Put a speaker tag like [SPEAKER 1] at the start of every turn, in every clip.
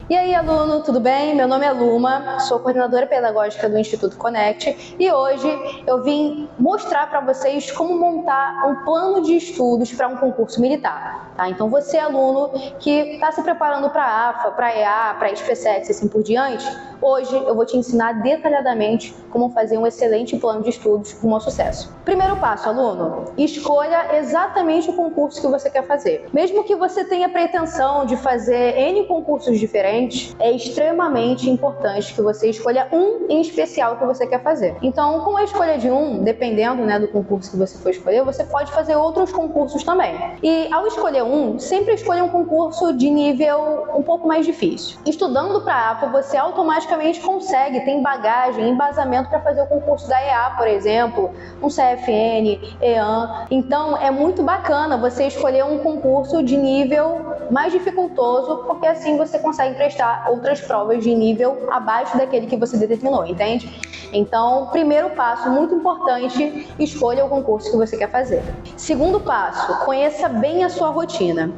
[SPEAKER 1] E aí, aluno, tudo bem? Meu nome é Luma, sou coordenadora pedagógica do Instituto Connect e hoje eu vim mostrar para vocês como montar um plano de estudos para um concurso militar. Tá? Então, você, aluno que está se preparando para a AFA, para a EA, para a SpaceX e assim por diante, hoje eu vou te ensinar detalhadamente como fazer um excelente plano de estudos com um sucesso. Primeiro passo, aluno, escolha exatamente o concurso que você quer fazer. Mesmo que você tenha pretensão de fazer N concursos diferentes, é extremamente importante que você escolha um em especial que você quer fazer. Então, com a escolha de um, dependendo, do concurso que você for escolher, você pode fazer outros concursos também. E ao escolher um, sempre escolha um concurso de nível um pouco mais difícil. Estudando para a AFA, você automaticamente consegue, tem bagagem, embasamento para fazer o concurso da EA, por exemplo, um CFN, EAN. Então, é muito bacana você escolher um concurso de nível mais dificultoso, porque assim você consegue prestar outras provas de nível abaixo daquele que você determinou, entende? Então, primeiro passo, muito importante, escolha o concurso que você quer fazer. Segundo passo, conheça bem a sua rotina.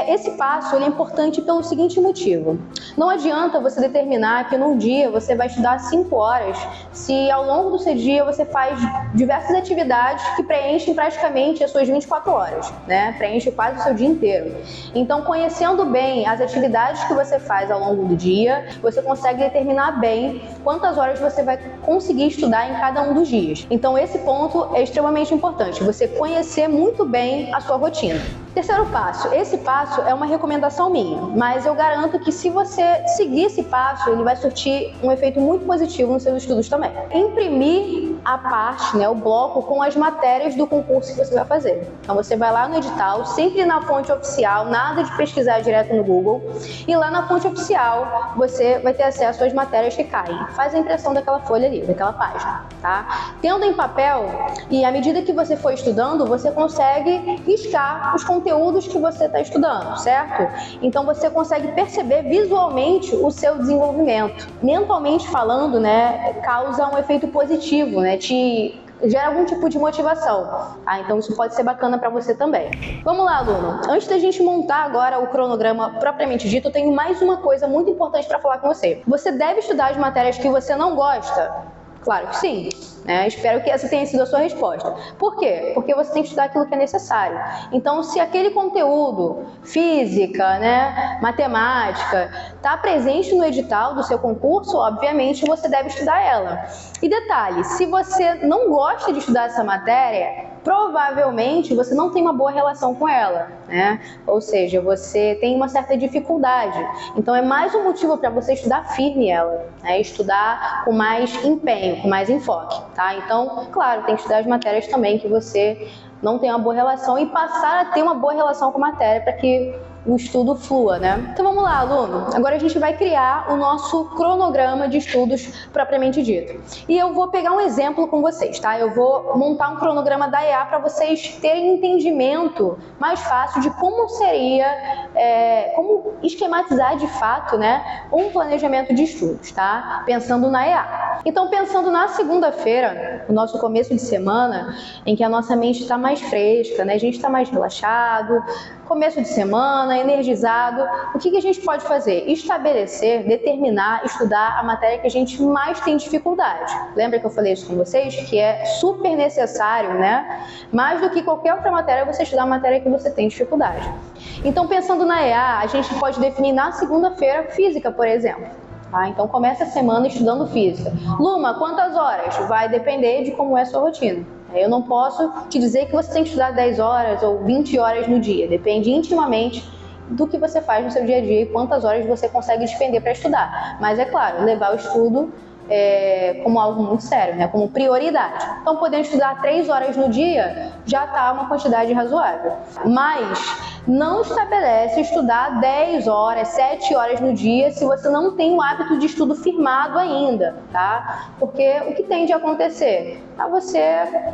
[SPEAKER 1] Esse passo é importante pelo seguinte motivo. Não adianta você determinar que num dia você vai estudar 5 horas, se ao longo do seu dia você faz diversas atividades que preenchem praticamente as suas 24 horas, Preenche quase o seu dia inteiro. Então, conhecendo bem as atividades que você faz ao longo do dia, você consegue determinar bem quantas horas você vai conseguir estudar em cada um dos dias. Então, esse ponto é extremamente importante, você conhecer muito bem a sua rotina. Terceiro passo, esse passo é uma recomendação minha, mas eu garanto que se você seguir esse passo, ele vai surtir um efeito muito positivo nos seus estudos também. Imprimir a parte, o bloco com as matérias do concurso que você vai fazer. Então você vai lá no edital, sempre na fonte oficial, nada de pesquisar direto no Google, e lá na fonte oficial você vai ter acesso às matérias que caem. Faz a impressão daquela folha ali, daquela página, tá? Tendo em papel, e à medida que você for estudando, você consegue riscar os conteúdos que você está estudando, certo? Então você consegue perceber visualmente o seu desenvolvimento. Mentalmente falando, causa um efeito positivo, te gera algum tipo de motivação, tá? Então isso pode ser bacana para você também. Vamos lá, aluno. Antes da gente montar agora o cronograma propriamente dito, eu tenho mais uma coisa muito importante para falar com você. Você deve estudar as matérias que você não gosta? Claro que sim. Espero que essa tenha sido a sua resposta. Por quê? Porque você tem que estudar aquilo que é necessário. Então, se aquele conteúdo, física, matemática, está presente no edital do seu concurso, obviamente você deve estudar ela. E detalhe, se você não gosta de estudar essa matéria, provavelmente você não tem uma boa relação com ela, Ou seja, você tem uma certa dificuldade. Então é mais um motivo para você estudar firme ela, Estudar com mais empenho, com mais enfoque, tá? Então, claro, tem que estudar as matérias também que você não tem uma boa relação e passar a ter uma boa relação com a matéria para que o estudo flua, Então vamos lá, aluno. Agora a gente vai criar o nosso cronograma de estudos propriamente dito. E eu vou pegar um exemplo com vocês, tá? Eu vou montar um cronograma da EA para vocês terem entendimento mais fácil de como seria, como esquematizar de fato, um planejamento de estudos, tá? Pensando na EA. Então, pensando na segunda-feira, o nosso começo de semana, em que a nossa mente está mais fresca, a gente está mais relaxado, começo de semana, energizado, o que a gente pode fazer? Estabelecer, determinar, estudar a matéria que a gente mais tem dificuldade. Lembra que eu falei isso com vocês? Que é super necessário, Mais do que qualquer outra matéria, você estudar a matéria que você tem dificuldade. Então, pensando na EA, a gente pode definir na segunda-feira física, por exemplo. Então, começa a semana estudando física. Luma, quantas horas? Vai depender de como é a sua rotina. Eu não posso te dizer que você tem que estudar 10 horas ou 20 horas no dia. Depende intimamente do que você faz no seu dia a dia e quantas horas você consegue despender para estudar. Mas, é claro, levar o estudo como algo muito sério, como prioridade. Então, podendo estudar 3 horas no dia, já está uma quantidade razoável. Mas não estabelece estudar 10 horas, 7 horas no dia se você não tem o hábito de estudo firmado ainda, tá? Porque o que tende a acontecer? É você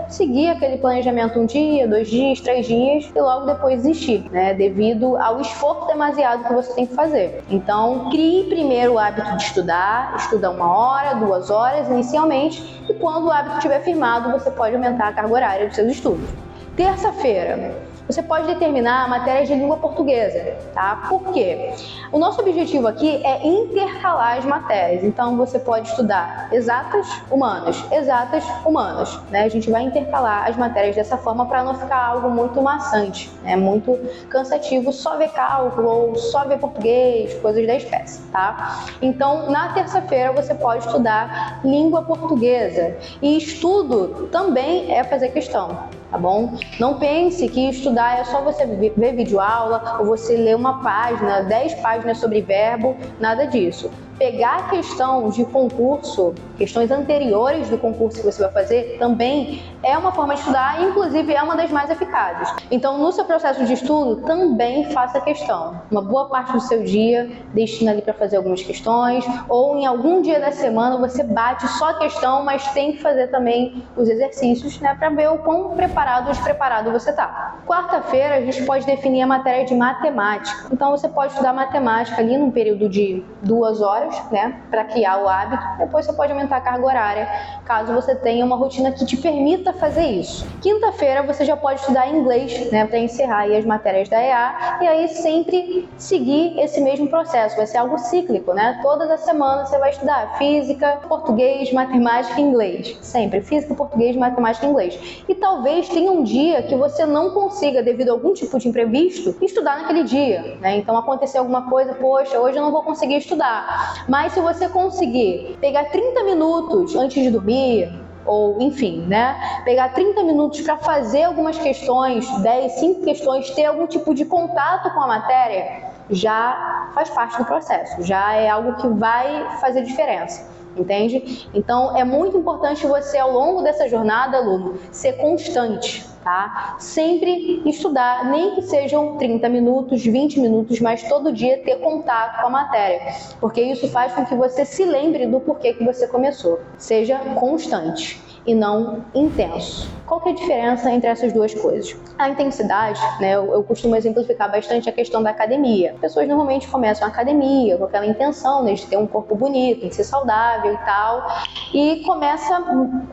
[SPEAKER 1] seguir aquele planejamento 1 dia, 2 dias, 3 dias e logo depois desistir, devido ao esforço demasiado que você tem que fazer. Então, crie primeiro o hábito de estudar, estuda 1 hora, 2 horas inicialmente, e quando o hábito estiver firmado, você pode aumentar a carga horária dos seus estudos. Terça-feira, você pode determinar matérias de língua portuguesa, tá? Por quê? O nosso objetivo aqui é intercalar as matérias. Então, você pode estudar exatas, humanas, né? A gente vai intercalar as matérias dessa forma para não ficar algo muito maçante, né? Muito cansativo só ver cálculo ou só ver português, coisas da espécie, tá? Então, na terça-feira você pode estudar língua portuguesa. E estudo também é fazer questão, tá bom? Não pense que estudar é só você ver videoaula ou você ler uma página, 10 páginas sobre verbo, nada disso. Pegar a questão de concurso, questões anteriores do concurso que você vai fazer, também é uma forma de estudar e, inclusive, é uma das mais eficazes. Então, no seu processo de estudo, também faça questão. Uma boa parte do seu dia, destina ali para fazer algumas questões, ou em algum dia da semana você bate só a questão, mas tem que fazer também os exercícios, né, para ver o quão preparado ou despreparado você está. Quarta-feira, a gente pode definir a matéria de matemática. Então, você pode estudar matemática ali num período de 2 horas, né, para criar o hábito. Depois você pode aumentar a carga horária, caso você tenha uma rotina que te permita fazer isso. Quinta-feira você já pode estudar inglês, né, para encerrar aí as matérias da EA, e aí sempre seguir esse mesmo processo. Vai ser algo cíclico, né? Todas as semanas você vai estudar física, português, matemática e inglês. Sempre física, português, matemática e inglês. E talvez tenha um dia que você não consiga, devido a algum tipo de imprevisto, estudar naquele dia, né? Então aconteceu alguma coisa, poxa, hoje eu não vou conseguir estudar. Mas se você conseguir pegar 30 minutos antes de dormir, ou enfim, né, pegar 30 minutos para fazer algumas questões, 5 questões, ter algum tipo de contato com a matéria, já faz parte do processo, já é algo que vai fazer diferença. Entende? Então, é muito importante você, ao longo dessa jornada, aluno, ser constante, tá? Sempre estudar, nem que sejam 30 minutos, 20 minutos, mas todo dia ter contato com a matéria, porque isso faz com que você se lembre do porquê que você começou. Seja constante e não intenso. Qual que é a diferença entre essas duas coisas? A intensidade, né, eu costumo exemplificar bastante a questão da academia. As pessoas normalmente começam a academia com aquela intenção, né, de ter um corpo bonito, de ser saudável e tal, e começa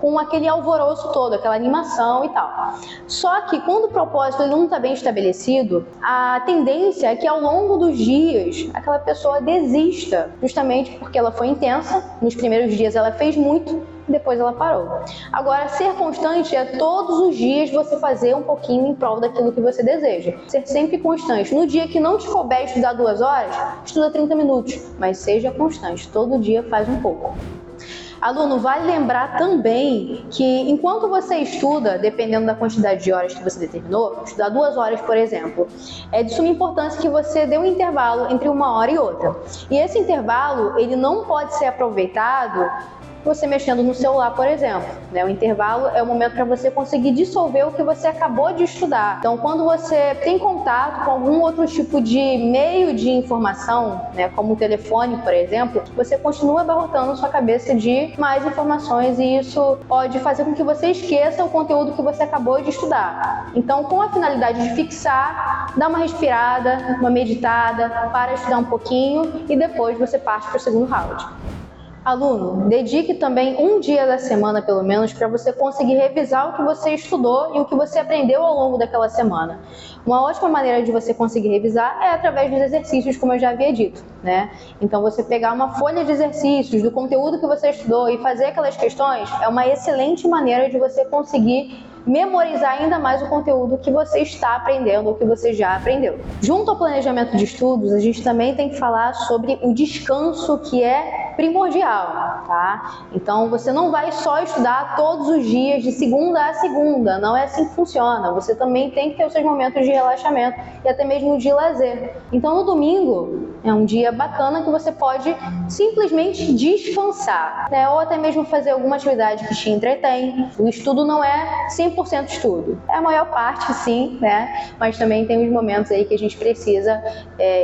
[SPEAKER 1] com aquele alvoroço todo, aquela animação e tal. Só que quando o propósito ele não está bem estabelecido, a tendência é que ao longo dos dias aquela pessoa desista, justamente porque ela foi intensa, nos primeiros dias ela fez muito, depois ela parou. Agora, ser constante é todos os dias você fazer um pouquinho em prol daquilo que você deseja. Ser sempre constante. No dia que não te couber estudar 2 horas, estuda 30 minutos, mas seja constante. Todo dia faz um pouco. Aluno, vale lembrar também que enquanto você estuda, dependendo da quantidade de horas que você determinou, estudar 2 horas, por exemplo, é de suma importância que você dê um intervalo entre uma hora e outra. E esse intervalo, ele não pode ser aproveitado você mexendo no celular, por exemplo, né? O intervalo é o momento para você conseguir dissolver o que você acabou de estudar. Então, quando você tem contato com algum outro tipo de meio de informação, né, como o telefone, por exemplo, você continua abarrotando sua cabeça de mais informações e isso pode fazer com que você esqueça o conteúdo que você acabou de estudar. Então, com a finalidade de fixar, dá uma respirada, uma meditada, para estudar um pouquinho e depois você parte para o segundo round. Aluno, dedique também um dia da semana, pelo menos, para você conseguir revisar o que você estudou e o que você aprendeu ao longo daquela semana. Uma ótima maneira de você conseguir revisar é através dos exercícios, como eu já havia dito, né? Então, você pegar uma folha de exercícios do conteúdo que você estudou e fazer aquelas questões é uma excelente maneira de você conseguir memorizar ainda mais o conteúdo que você está aprendendo ou que você já aprendeu. Junto ao planejamento de estudos, a gente também tem que falar sobre o descanso, que é primordial, tá? Então, você não vai só estudar todos os dias, de segunda a segunda, não é assim que funciona. Você também tem que ter os seus momentos de relaxamento e até mesmo de lazer. Então, no domingo, é um dia bacana que você pode simplesmente descansar, né? Ou até mesmo fazer alguma atividade que te entretém. O estudo não é 100% estudo. É a maior parte, sim, né? Mas também tem os momentos aí que a gente precisa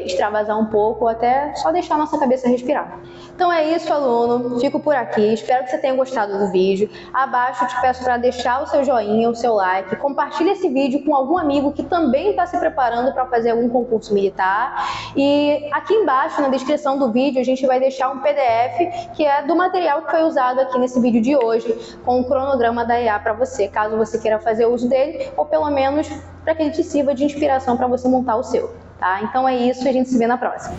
[SPEAKER 1] extravasar um pouco, ou até só deixar a nossa cabeça respirar. Então é isso, aluno. Fico por aqui. Espero que você tenha gostado do vídeo. Abaixo eu te peço para deixar o seu joinha, o seu like. Compartilhe esse vídeo com algum amigo que também está se preparando para fazer algum concurso militar. E aqui embaixo, na descrição do vídeo, a gente vai deixar um PDF que é do material que foi usado aqui nesse vídeo de hoje, com o cronograma da EA para você, caso você queira fazer uso dele, ou pelo menos para que ele te sirva de inspiração para você montar o seu. Tá? Então é isso, a gente se vê na próxima.